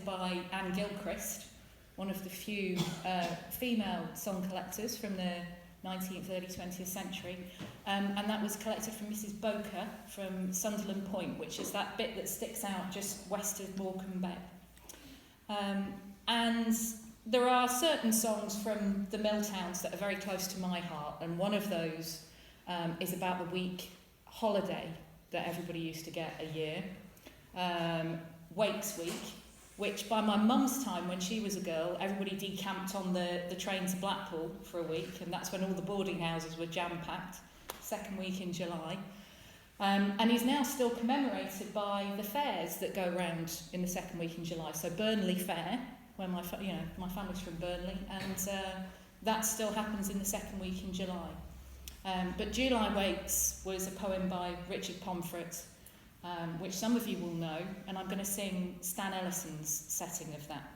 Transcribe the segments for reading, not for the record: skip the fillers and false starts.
by Anne Gilchrist, one of the few female song collectors from the 19th, early 20th century, and that was collected from Mrs. Boker from Sunderland Point, which is that bit that sticks out just west of Morecambe Bay. And there are certain songs from the mill towns that are very close to my heart, and one of those is about the week holiday that everybody used to get a year, Wakes Week, which by my mum's time, when she was a girl, everybody decamped on the train to Blackpool for a week, and that's when all the boarding houses were jam-packed, second week in July. And he's now still commemorated by the fairs that go round in the second week in July. So Burnley Fair, where my family's from Burnley, and that still happens in the second week in July. But July Wakes was a poem by Richard Pomfret, which some of you will know, and I'm going to sing Stan Ellison's setting of that.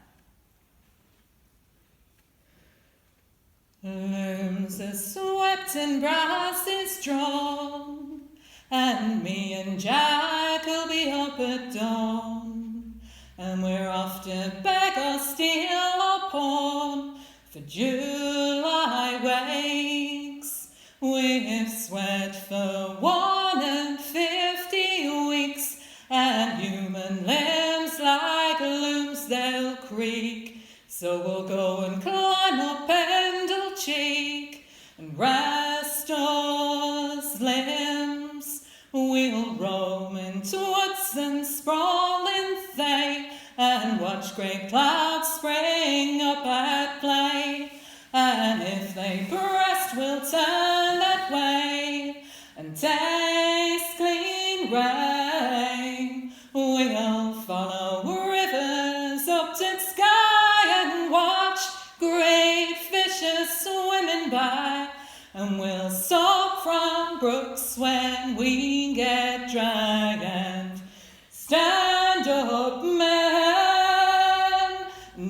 Looms are swept and brass is drawn, and me and Jack will be up at dawn, and we're off to beg or steal or pawn for July Wakes. We've sweat for 51 weeks, and human limbs like looms they'll creak. So we'll go and climb up Pendle Cheek and rest us limbs. We'll roam into woods and sprawl in thay, and watch great clouds spring up at play. And if they breast, we'll turn that way and taste clean rain. We'll follow rivers up to sky and watch great fishes swimming by. And we'll soak from brooks when we get dry and stand up, man.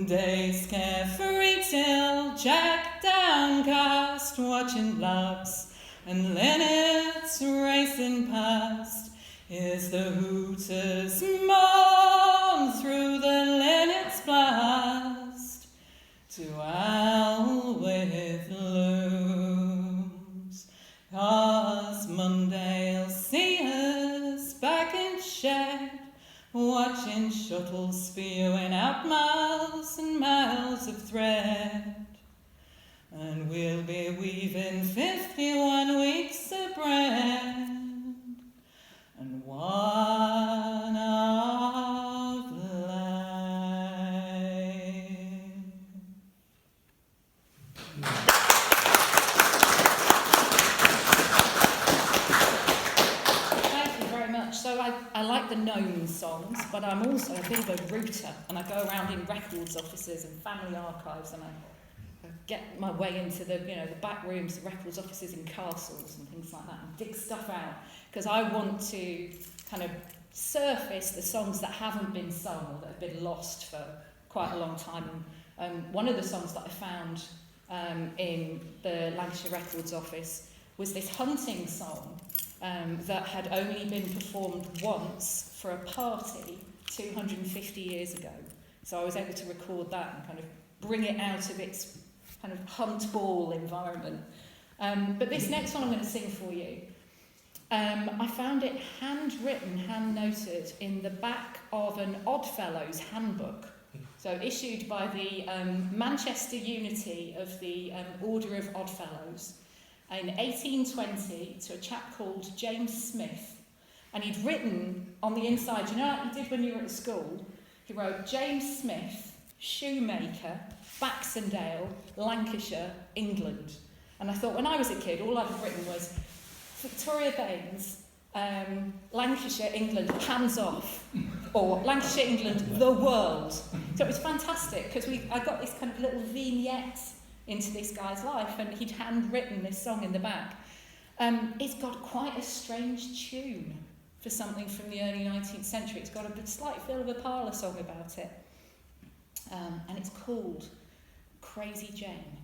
Days carefree till Jack downcast, watching loves and linnets racing past. Is the hooter's moan through the linnet's blast to owl with looms? 'Cause Monday'll see us back in shed, watching shuttles spewing out miles and miles of thread. And we'll be weaving 51 weeks of bread and one of life. Thank you very much. So I like the known songs, but I'm also a bit of a rooter, and I go around in records offices and family archives, and I get my way into the back rooms, the records offices in castles and things like that, and dig stuff out, because I want to kind of surface the songs that haven't been sung or that have been lost for quite a long time. One of the songs that I found in the Lancashire Records Office was this hunting song that had only been performed once for a party 250 years ago. So I was able to record that and kind of bring it out of its kind of hunt ball environment. But this next one I'm going to sing for you, I found it handwritten, hand-noted in the back of an Oddfellows handbook. So issued by the Manchester Unity of the Order of Oddfellows in 1820 to a chap called James Smith. And he'd written on the inside, you know like you did when you were at school? He wrote, James Smith, shoemaker, Baxendale, Lancashire, England. And I thought, when I was a kid, all I'd have written was Victoria Baines, Lancashire, England, hands off, or Lancashire, England, the world. So it was fantastic, because I got this kind of little vignette into this guy's life, and he'd handwritten this song in the back. It's got quite a strange tune for something from the early 19th century. It's got a slight feel of a parlour song about it. And it's called Crazy Jane.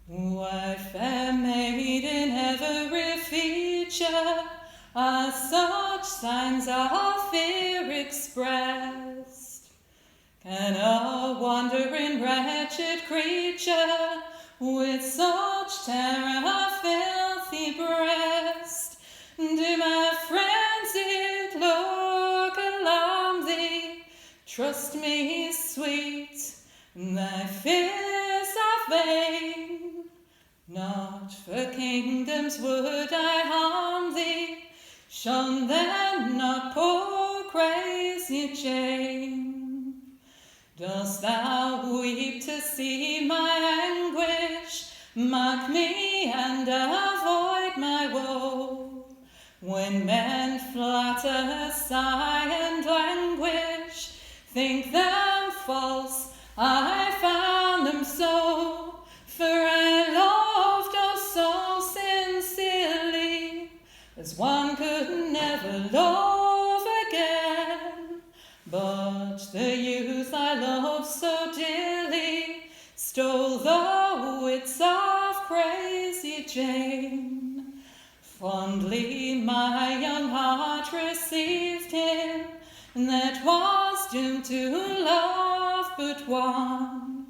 What fair maiden ever feature as such signs of fear expressed. Can a wandering wretched creature with such terror filthy breast do my frenzied look alarm thee? Trust me, sweet, thy fears are vain. Not for kingdoms would I harm thee. Shun then not poor crazy Jane. Dost thou weep to see my anguish? Mark me and avoid my woe. When men flatter, sigh and languish, think them false, I found them so. For I loved us so sincerely, as one could never love again. But the youth I loved so dearly stole the wits of crazy Jane. Fondly my young heart received him, that was doomed to love but one.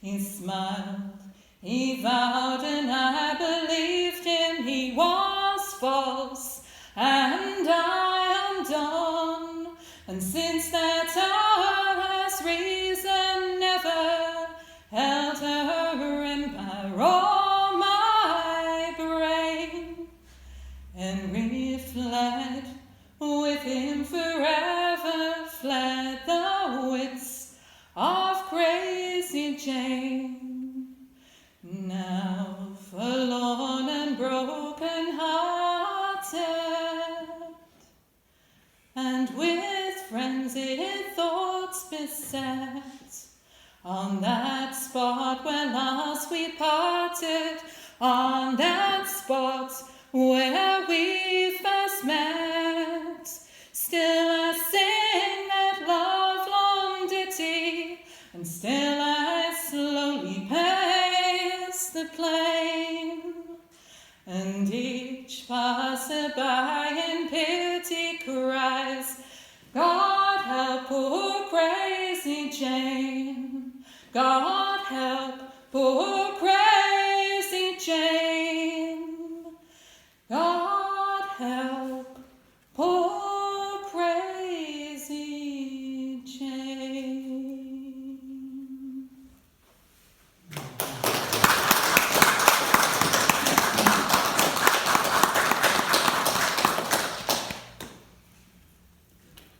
He smiled, he vowed, and I believed him. He was false, and I undone. And since that hour has reason never held her empire o'er my brain. Henry fled, with him forever fled the wits of crazy Jane. Now forlorn and broken hearted, and with frenzied thoughts beset, on that spot where last we parted, on that spot where we first met, still I sing that love-long ditty, and still I slowly pace the plain, and each passer-by in pity cries, God help poor crazy Jane, God help poor crazy Jane, God help poor crazy Jane.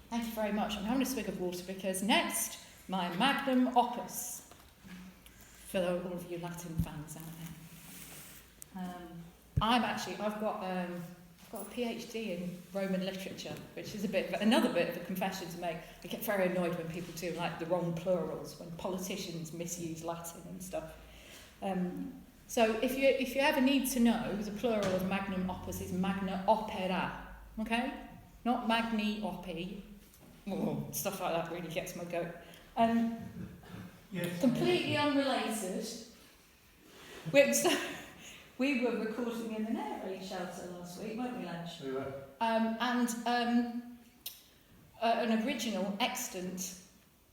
Thank you very much. I'm having a swig of water because next, my magnum opus, for all of you Latin fans out there. I've got a PhD in Roman literature, which is another bit of a confession to make. I get very annoyed when people do like the wrong plurals, when politicians misuse Latin and stuff. So if you ever need to know, the plural of magnum opus is magna opera, okay? Not magni opi. Oh, stuff like that really gets my goat. Yes. Completely unrelated. We were recording in an air raid shelter last week, weren't we, Lange? We were. An original, extant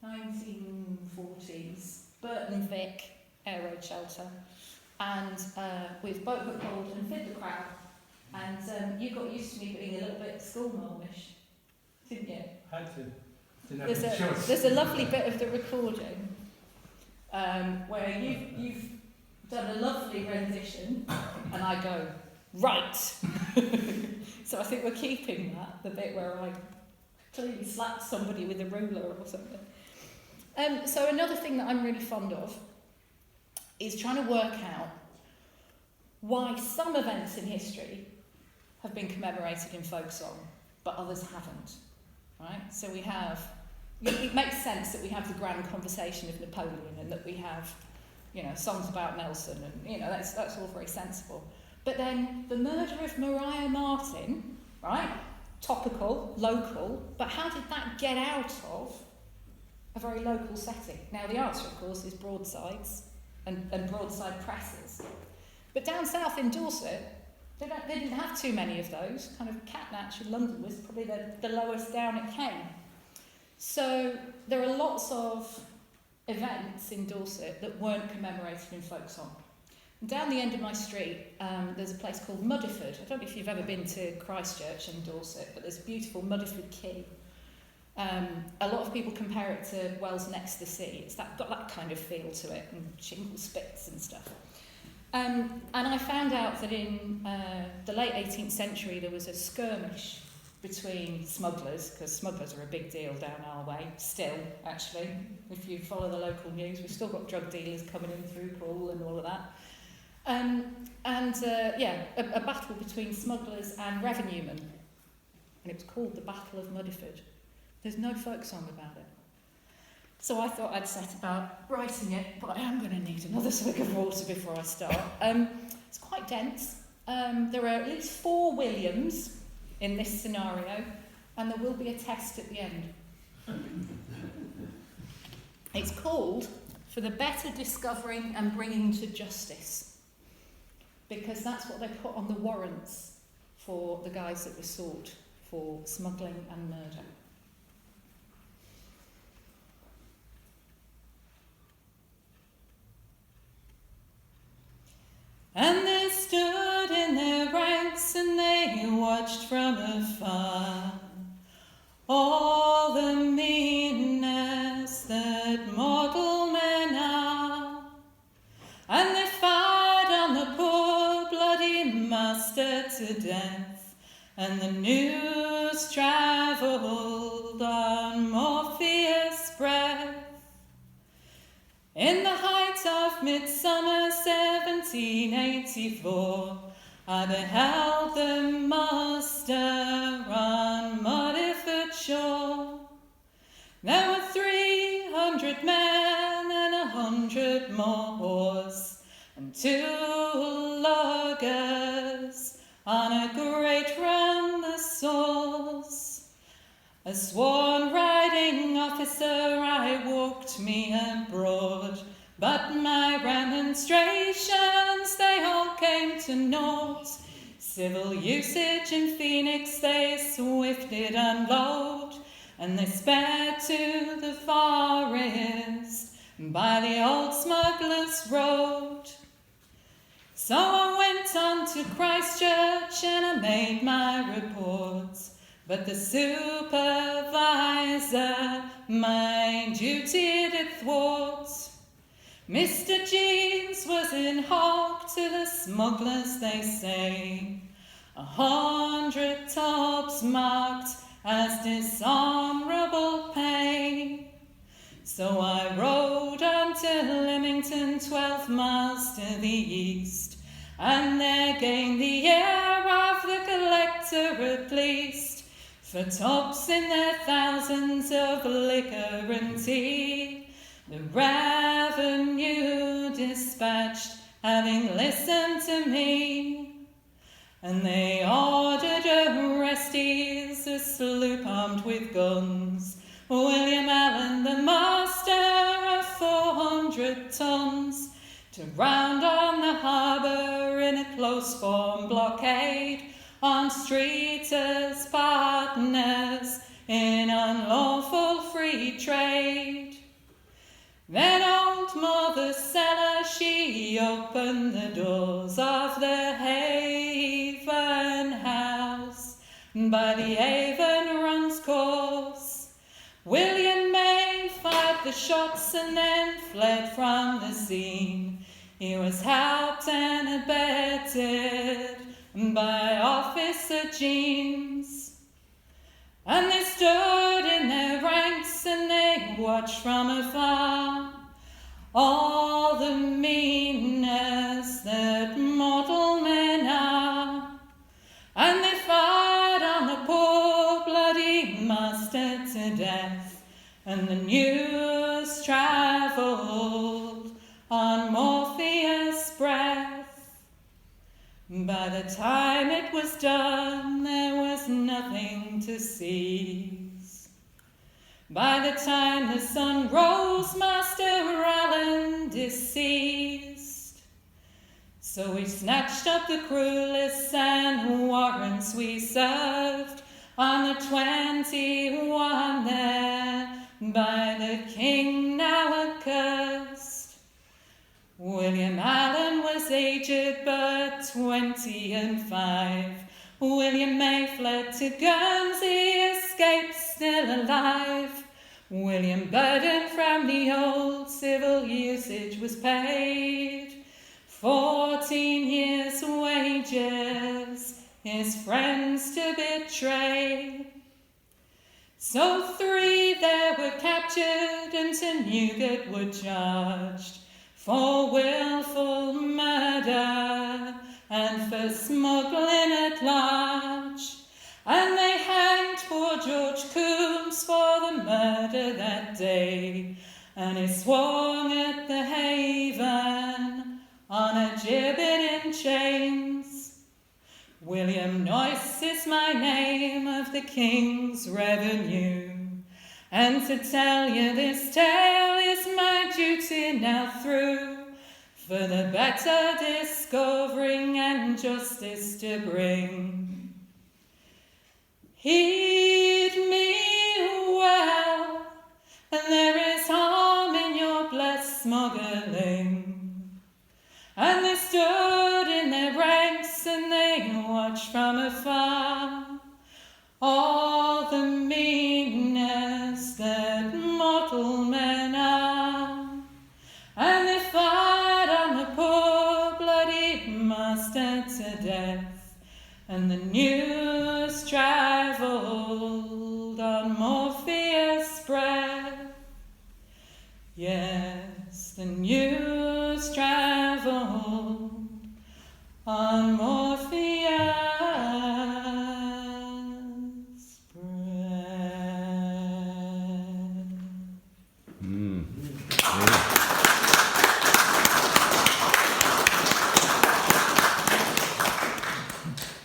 1940s Burton Vic air raid shelter, and with boat hook hold and fiddler crowd. And you got used to me being a little bit schoolmarmish, didn't you? Had to. Didn't have any choice. There's a lovely bit of the recording where you've done a lovely rendition, and I go, right. So I think we're keeping that, the bit where I clearly slapped somebody with a ruler or something. So another thing that I'm really fond of is trying to work out why some events in history have been commemorated in folk song, but others haven't. Right? So we have, it makes sense that we have the grand conversation of Napoleon, and that we have, songs about Nelson, and that's all very sensible. But then the murder of Maria Martin, right? Topical, local, but how did that get out of a very local setting? Now the answer, of course, is broadsides and broadside presses. But down south in Dorset, They didn't have too many of those. Kind of Catnach in London was probably the lowest down it came. So there are lots of events in Dorset that weren't commemorated in folk song. And down the end of my street, there's a place called Muddyford. I don't know if you've ever been to Christchurch in Dorset, but there's a beautiful Muddyford Quay. A lot of people compare it to Wells Next to the Sea. It's got that kind of feel to it, and shingle spits and stuff. And I found out that in the late 18th century there was a skirmish between smugglers, because smugglers are a big deal down our way, still, actually. If you follow the local news, we've still got drug dealers coming in through Poole and all of that. A battle between smugglers and revenuemen. And it was called the Battle of Muddyford. There's no folk song about it. So I thought I'd set about writing it, but I am going to need another swig of water before I start. It's quite dense. There are at least 4 Williams in this scenario, and there will be a test at the end. It's called For the Better Discovering and Bringing to Justice, because that's what they put on the warrants for the guys that were sought for smuggling and murder. And they stood in their ranks and they watched from afar all the meanness that mortal men are. And they fired on the poor bloody master to death, and the news travelled on Morpheus' breath. In the height of midsummer 1784, I beheld the muster on Muddyford shore. There were 300 men and 100 more horse, and 2 loggers on a great run the source. A sworn riding officer I walked me abroad, but my remonstrations they all came to naught. Civil usage in Phoenix they swifted unload, and they sped to the forest by the old smuggler's road. So I went on to Christchurch and I made my reports, but the supervisor my duty did thwart. Mr. Jeans was in hock to the smugglers, they say, 100 tubs marked as dishonourable pay. So I rode on to Leamington, 12 miles to the east, and there gained the ear of the collector at least, for tubs in their thousands of liquor and tea. The revenue dispatched, having listened to me, and they ordered Orestes, a sloop armed with guns, William Allen, the master of 400 tons, to round on the harbour in a close-form blockade on streeters, partners in unlawful free trade. Then old Mother Seller, she opened the doors of the Haven House by the Avon runs course. William May fired the shots and then fled from the scene. He was helped and abetted by Officer Jeans. And they stood in their ranks and they watched from afar all the meanness that mortal men are. And they fired on the poor bloody master to death, and the news travelled on Morpheus' breath. By the time it was done, there was nothing to seize. By the time the sun rose, Master Allen deceased. So we snatched up the cruellest and warrants we served on the 21 there by the king now accursed. William Allen was aged but 25. William May fled to Guernsey, escaped still alive. William Burden from the old civil usage was paid 14 years' wages, his friends to betray. So 3 there were captured and to Newgate were charged for wilful murder and for smuggling at large. And they hanged poor George Coombs for the murder that day, and he swung at the Haven on a gibbet in chains. William Noyce is my name, of the King's revenue, and to tell you this tale is my duty now through, for the better discovering and justice to bring. Heed me well, and there is harm in your blessed smuggling. And they stood in their ranks and they watched from afar all the meanness that mortal men are. And they fired on the poor bloody master to death, and the news travelled on Morpheus' breath. Yes, the news travelled on Morpheus'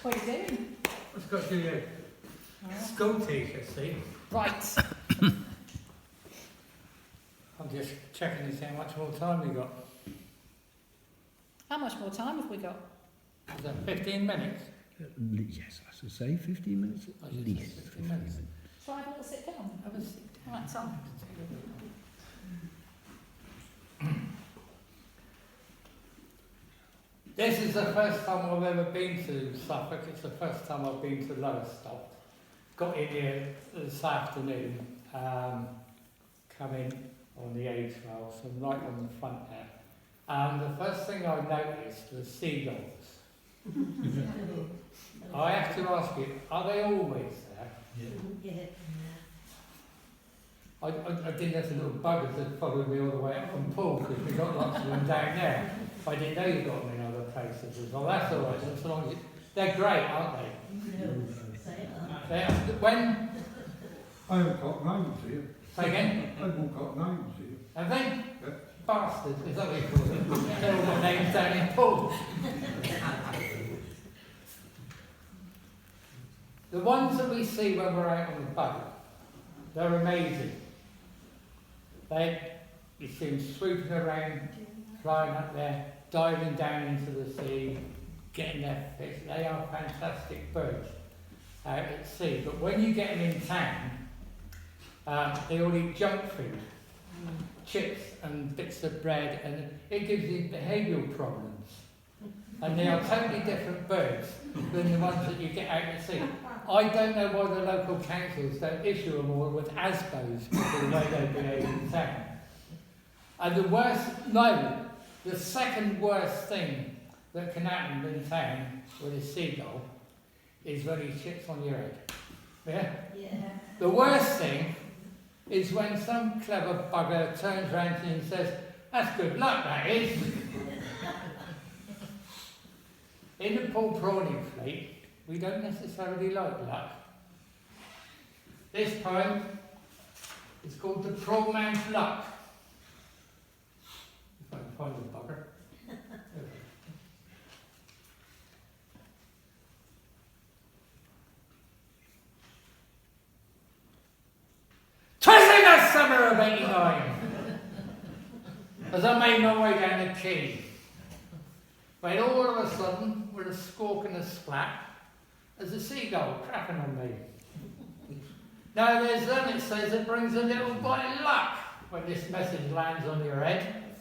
What are you doing? I've got to do your school teacher, see? Right. I'm just checking to see how much more time we got. How much more time have we got? Is that 15 minutes? Yes, I should say 15 minutes I at should least. say 15 minutes. Shall I have a little sit down? Have a seat. Right, Tom. This is the first time I've ever been to Suffolk. It's the first time I've been to Lowestoft. Got in here this afternoon, coming on the A trail, so I'm right on the front there. And the first thing I noticed was seagulls. I have to ask you, are they always there? Yeah. I didn't have the little buggers that followed me all the way up from Poole, because we got lots of them down there. I didn't know you got them in other places as well. That's all right, as long as they're great, aren't they? They are. When? I haven't got names here. Say again? I haven't got names here. Have they? Yeah. Bastards, is that what you call them? They're all got names down in Poole. The ones that we see when we're out on the boat, they're amazing. You see them swooping around, flying up there, diving down into the sea, getting their fish. They are fantastic birds out at sea. But when you get them in town, they all eat junk food, chips and bits of bread, and it gives you behavioural problems. And they are totally different birds than the ones that you get out at sea. I don't know why the local councils don't issue them all with ASBOs for the way they behave in town. And the second worst thing that can happen in town with a seagull is when he shits on your head. Yeah? Yeah. The worst thing is when some clever bugger turns around to you and says, "That's good luck, that is." In the Poole Prawning Fleet, we don't necessarily like luck. This poem is called The Prawn Man's Luck. If I can find the bugger. "'Twas in the summer of '89, as I made my way down the quay, when all of a sudden, with a squawk and a splat, there's a seagull crapping on me. Now there's them, it says it brings a little bit of luck when this message lands on your head.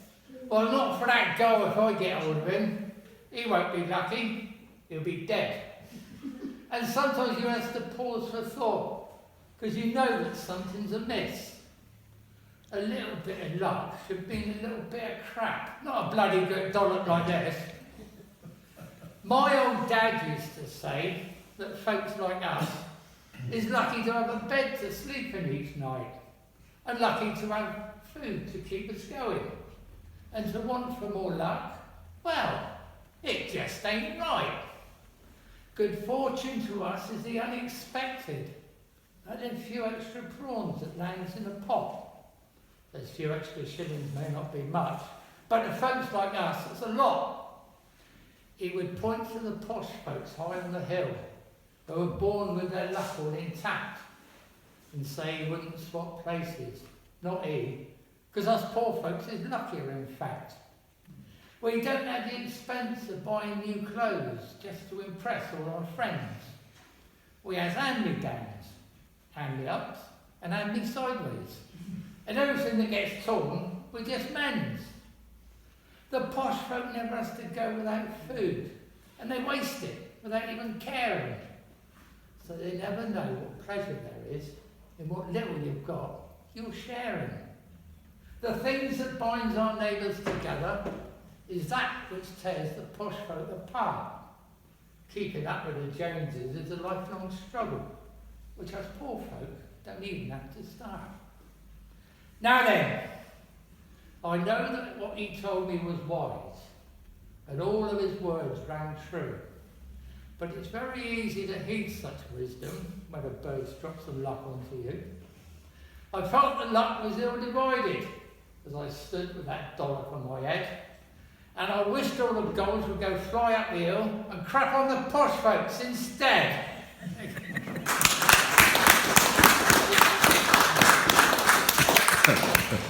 Well, not for that gull if I get hold of him. He won't be lucky, he'll be dead. And sometimes you have to pause for thought, because you know that something's amiss. A little bit of luck should mean a little bit of crap, not a bloody good dollop like this. My old dad used to say that folks like us is lucky to have a bed to sleep in each night, and lucky to have food to keep us going. And to want for more luck, well, it just ain't right. Good fortune to us is the unexpected. And a few extra prawns that lands in a pot. Those few extra shillings may not be much, but to folks like us, it's a lot. He would point to the posh folks high on the hill, who were born with their luck all intact, and say he wouldn't swap places. Not he, because us poor folks is luckier in fact. We don't have the expense of buying new clothes just to impress all our friends. We has hand-me-downs, hand-me-ups, and hand-me-sideways. And everything that gets torn, we just mends. The posh folk never has to go without food, and they waste it without even caring. So they never know what pleasure there is in what little you've got, you're sharing. The things that binds our neighbours together is that which tears the posh folk apart. Keeping up with the Joneses is a lifelong struggle, which us poor folk don't even have to start. Now then, I know that what he told me was wise, and all of his words rang true. But it's very easy to heed such wisdom when a bird drops some luck onto you. I felt the luck was ill-divided as I stood with that dollop on my head, and I wished all the gulls would go fly up the hill and crap on the posh folks instead.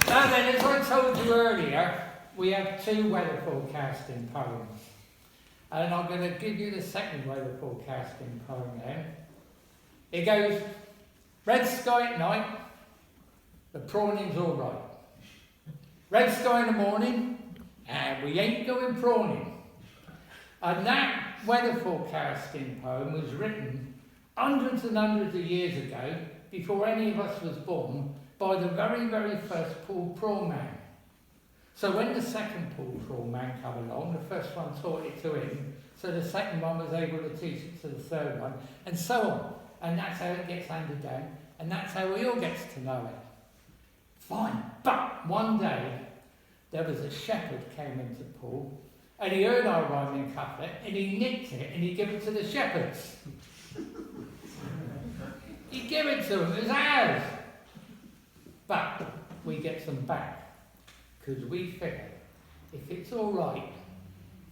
Now then, as I told you earlier, we have two weather forecasting poems. And I'm going to give you the second weather forecasting poem now. It goes, red sky at night, the prawning's all right. Red sky in the morning, and we ain't going prawning. And that weather forecasting poem was written hundreds and hundreds of years ago, before any of us was born, by the very, very first Paul Prawman. So when the second Paul Prawman came along, the first one taught it to him, so the second one was able to teach it to the third one, and so on. And that's how it gets handed down, and that's how we all get to know it. Fine. But one day, there was a shepherd came into Paul, and he heard our rhyming couplet, and he nicked it, and he gave it to the shepherds. He gave it to them, it was ours. But we get some back, because we figure if it's all right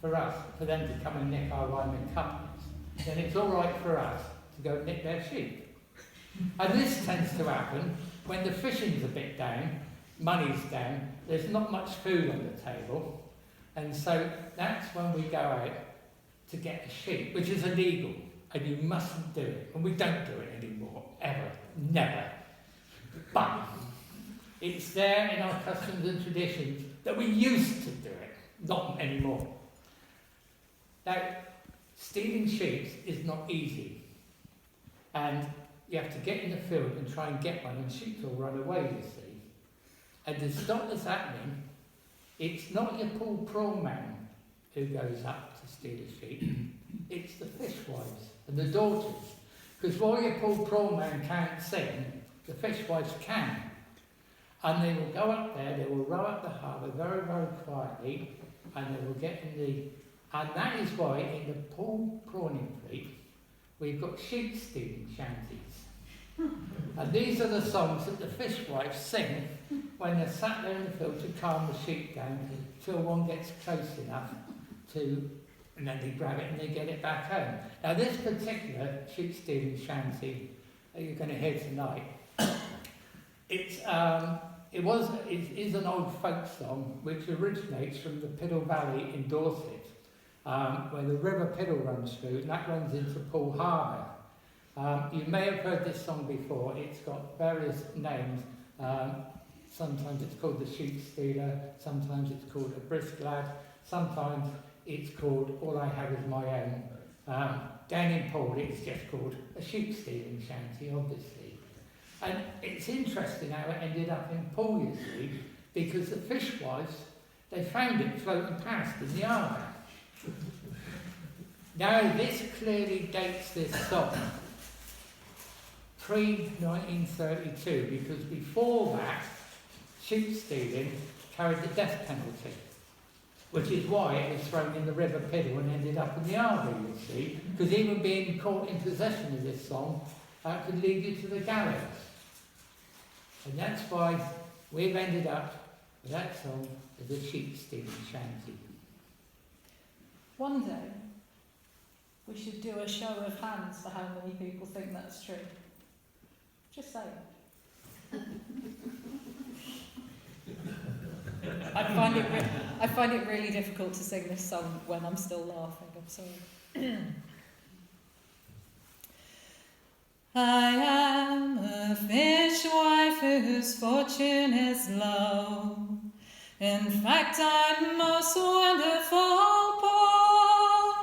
for us, for them to come and nick our rhyming couplets, then it's all right for us to go nick their sheep. And this tends to happen when the fishing's a bit down, money's down, there's not much food on the table, and so that's when we go out to get a sheep, which is illegal, and you mustn't do it, and we don't do it anymore, ever, never. But it's there in our customs and traditions that we used to do it, not anymore. Now, stealing sheep is not easy, and you have to get in the field and try and get one, and sheep will run away, you see. And to stop this happening, it's not your Paul Prawman who goes up to steal a sheep, it's the fishwives and the daughters. Because while your Paul Prawman can't sing, the fishwives can. And they will go up there, they will row up the harbour very, very quietly, and they will get in the... And that is why in the Paul Prawning Fleet, we've got sheep stealing shanties. And these are the songs that the fishwives sing when they're sat there in the field to calm the sheep down until one gets close enough to... And then they grab it and they get it back home. Now this particular sheep stealing shanty that you're going to hear tonight, it is an old folk song which originates from the Piddle Valley in Dorset, where the River Piddle runs through, and that runs into Poole Harbour. You may have heard this song before. It's got various names. Sometimes it's called The Sheep Stealer, sometimes it's called A Brisk Lad, sometimes it's called All I Have Is My Own. Down in Poole, it's just called A Sheep Stealing Shanty, obviously. And it's interesting how it ended up in Poole, you see, because the fishwives, they found it floating past in the harbour. Now, this clearly dates this song pre-1932, because before that, sheep stealing carried the death penalty, which is why it was thrown in the River Piddle and ended up in the harbour, you see, because even being caught in possession of this song could lead you to the gallows. And that's why we've ended up with that song as a sheep stealing shanty. One day, we should do a show of hands for how many people think that's true. Just saying. I find it really difficult to sing this song when I'm still laughing. I'm sorry. I am a fishwife whose fortune is low. In fact, I'm most wonderful poor.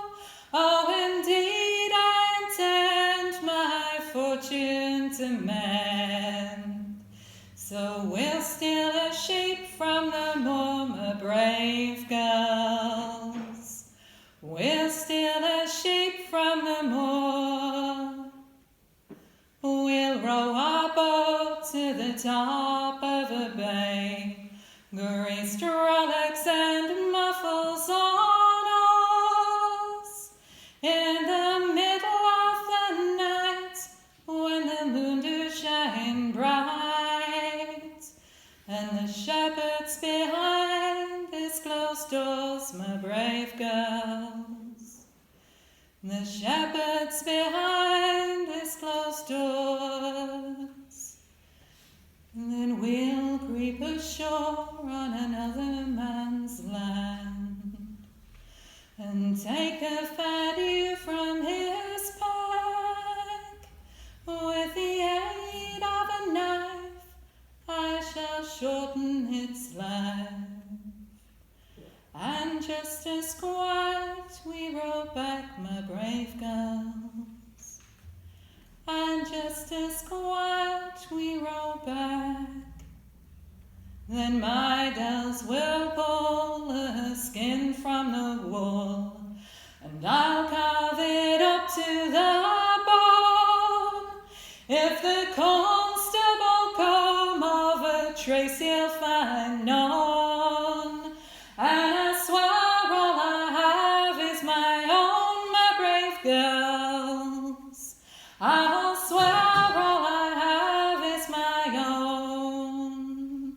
Oh, indeed, I intend my fortune to mend. So we'll steal a sheep from the moor, my brave girls. We'll steal a sheep from the moor. We'll row our boat to the top of a bay, greased rowlocks and muffles on us. In the middle of the night, when the moon do shine bright, and the shepherds behind his closed doors, my brave girls. The shepherds behind his closed doors. Then we'll creep ashore on another man's land and take a fatty from his pack. With the aid of a knife, I shall shorten its life. And just as quiet we row back, my brave girls. And just as quiet we row back. Then my girls will pull a skin from the wool, and I'll carve it up to the bone. If the constable come of a trace, he'll find none. And I swear all I have is my own, my brave girls. I'll swear all I have is my own.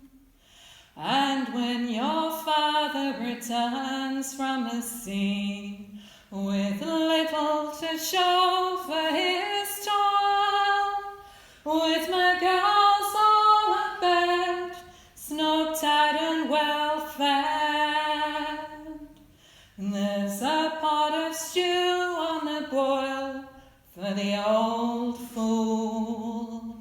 And when your father returns from the sea, with little to show for his toil, with my girls all abed, snow-tied and well-fed, there's a pot of stew on the boil for the old fool.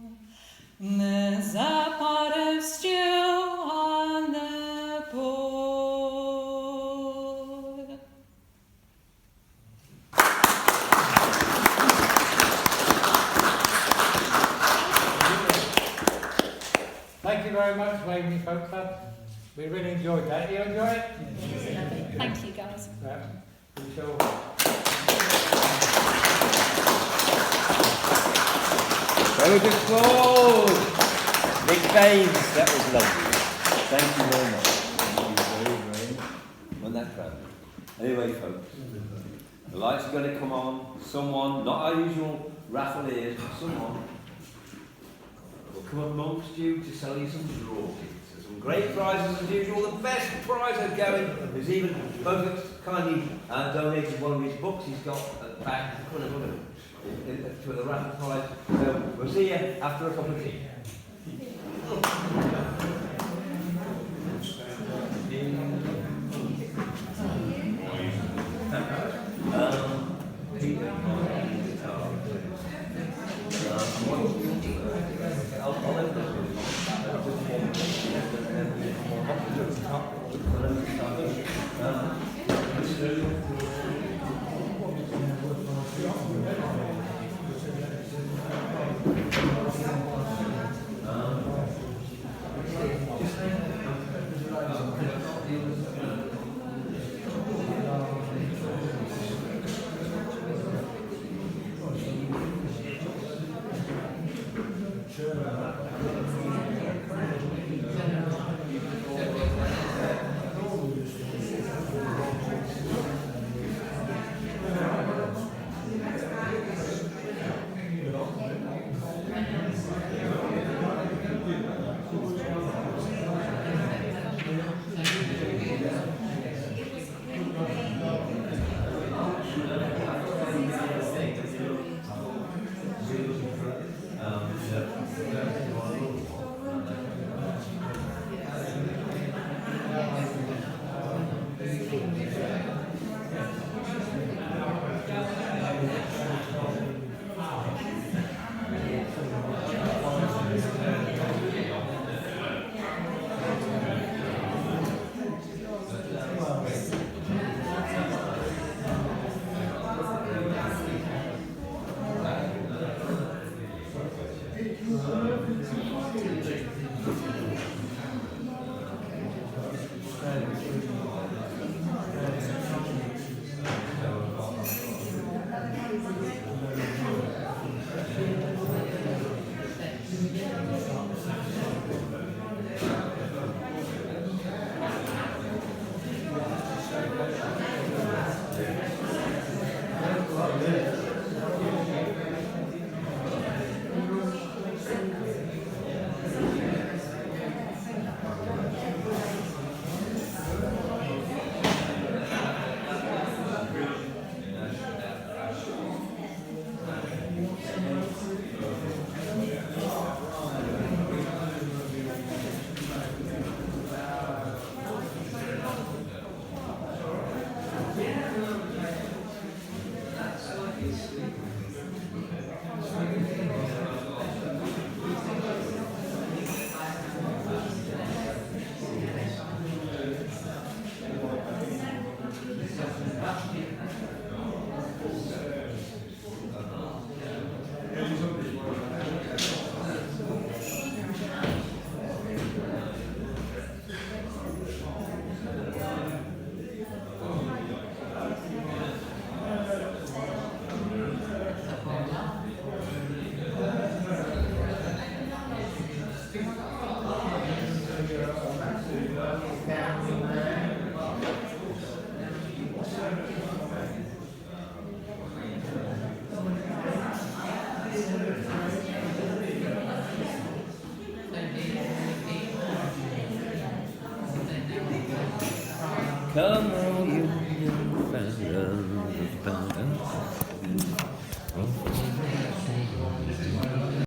There's a pot of stew on the boil. Thank you very much, Waveney Folk Club. We really enjoyed that. You enjoy it? Thank you, guys. Yeah, we shall. Very good applause. Nick Baines, that was lovely. Thank you very much. Thank you very, very much. Wasn't that proud? Anyway, folks, the lights are going to come on. Someone, not our usual raffle ears, but someone will come amongst you to sell you some draw tickets. There's some great prizes as usual. The best prize are going. There's even Bogart's kindly donated one of his books he's got at the back of the corner to the raffle prize. So we'll see you after a cup of tea. Come roll you fella.